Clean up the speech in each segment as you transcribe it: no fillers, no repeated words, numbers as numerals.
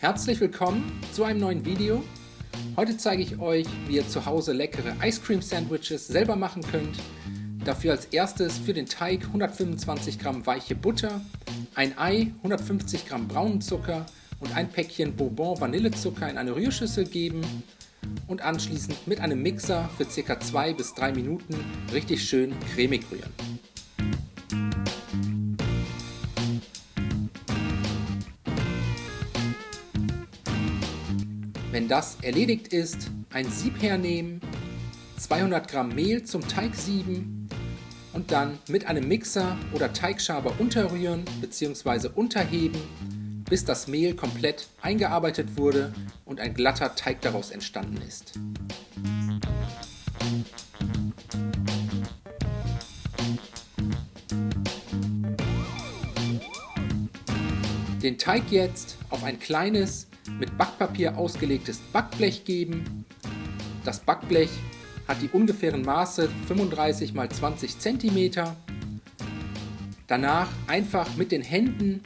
Herzlich willkommen zu einem neuen Video. Heute zeige ich euch, wie ihr zu Hause leckere Ice Cream Sandwiches selber machen könnt. Dafür als erstes für den Teig 125 Gramm weiche Butter, ein Ei, 150 Gramm braunen Zucker und ein Päckchen Bourbon Vanillezucker in eine Rührschüssel geben und anschließend mit einem Mixer für ca. 2 bis 3 Minuten richtig schön cremig rühren. Wenn das erledigt ist, ein Sieb hernehmen, 200 Gramm Mehl zum Teig sieben und dann mit einem Mixer oder Teigschaber unterrühren bzw. unterheben, bis das Mehl komplett eingearbeitet wurde und ein glatter Teig daraus entstanden ist. Den Teig jetzt auf ein kleines, mit Backpapier ausgelegtes Backblech geben. Das Backblech hat die ungefähren Maße 35 x 20 cm. Danach einfach mit den Händen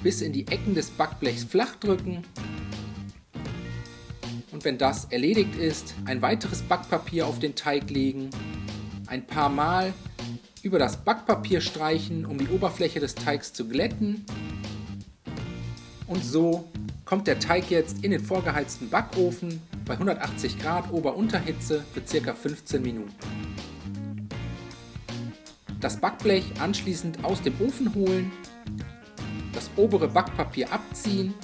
bis in die Ecken des Backblechs flach drücken. Und wenn das erledigt ist, ein weiteres Backpapier auf den Teig legen, ein paar Mal über das Backpapier streichen, um die Oberfläche des Teigs zu glätten. Und so kommt der Teig jetzt in den vorgeheizten Backofen bei 180 Grad Ober-Unterhitze für ca. 15 Minuten. Das Backblech anschließend aus dem Ofen holen, das obere Backpapier abziehen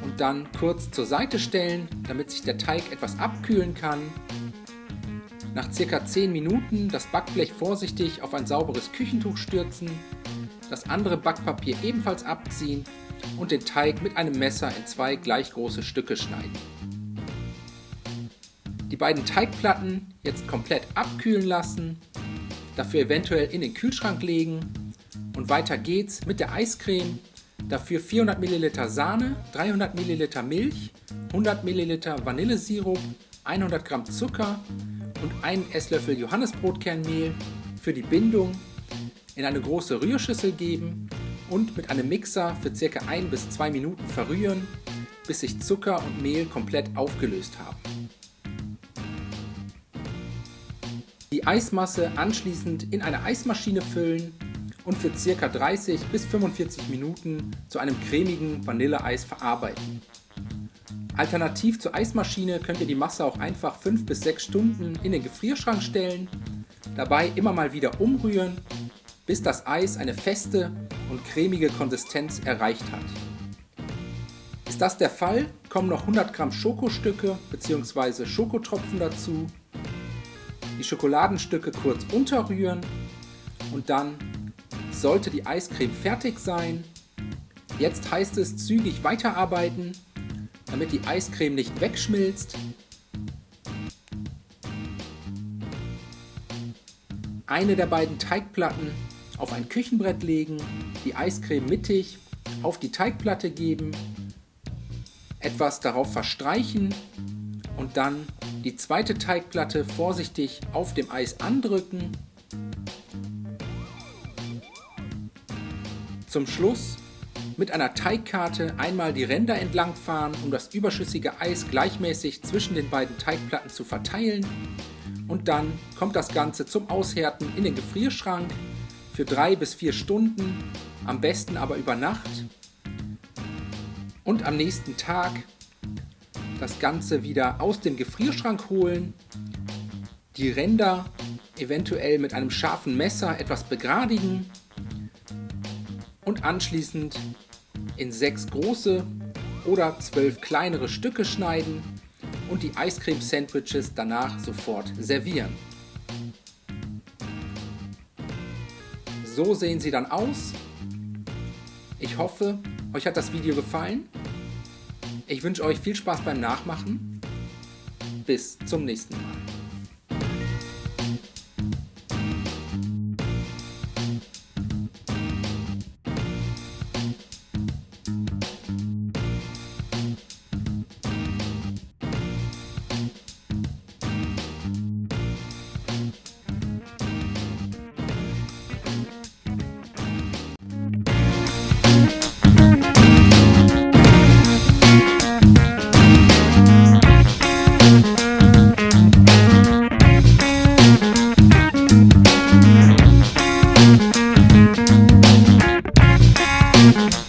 und dann kurz zur Seite stellen, damit sich der Teig etwas abkühlen kann. Nach ca. 10 Minuten das Backblech vorsichtig auf ein sauberes Küchentuch stürzen, das andere Backpapier ebenfalls abziehen und den Teig mit einem Messer in 2 gleich große Stücke schneiden. Die beiden Teigplatten jetzt komplett abkühlen lassen, dafür eventuell in den Kühlschrank legen und weiter geht's mit der Eiscreme. Dafür 400 ml Sahne, 300 ml Milch, 100 ml Vanillesirup, 100 Gramm Zucker und einen Esslöffel Johannisbrotkernmehl für die Bindung in eine große Rührschüssel geben und mit einem Mixer für ca. 1 bis 2 Minuten verrühren, bis sich Zucker und Mehl komplett aufgelöst haben. Die Eismasse anschließend in eine Eismaschine füllen und für ca. 30 bis 45 Minuten zu einem cremigen Vanilleeis verarbeiten. Alternativ zur Eismaschine könnt ihr die Masse auch einfach 5 bis 6 Stunden in den Gefrierschrank stellen, dabei immer mal wieder umrühren, bis das Eis eine feste und cremige Konsistenz erreicht hat. Ist das der Fall, kommen noch 100 Gramm Schokostücke bzw. Schokotropfen dazu. Die Schokoladenstücke kurz unterrühren und dann sollte die Eiscreme fertig sein. Jetzt heißt es zügig weiterarbeiten, damit die Eiscreme nicht wegschmilzt. Eine der beiden Teigplatten auf ein Küchenbrett legen, die Eiscreme mittig auf die Teigplatte geben, etwas darauf verstreichen und dann die zweite Teigplatte vorsichtig auf dem Eis andrücken. Zum Schluss mit einer Teigkarte einmal die Ränder entlang fahren, um das überschüssige Eis gleichmäßig zwischen den beiden Teigplatten zu verteilen. Und dann kommt das Ganze zum Aushärten in den Gefrierschrank für 3 bis 4 Stunden, am besten aber über Nacht. Und am nächsten Tag das Ganze wieder aus dem Gefrierschrank holen, die Ränder eventuell mit einem scharfen Messer etwas begradigen und anschließend in 6 große oder 12 kleinere Stücke schneiden und die Eiscreme-Sandwiches danach sofort servieren. So sehen sie dann aus. Ich hoffe, euch hat das Video gefallen. Ich wünsche euch viel Spaß beim Nachmachen. Bis zum nächsten Mal. Tschüss.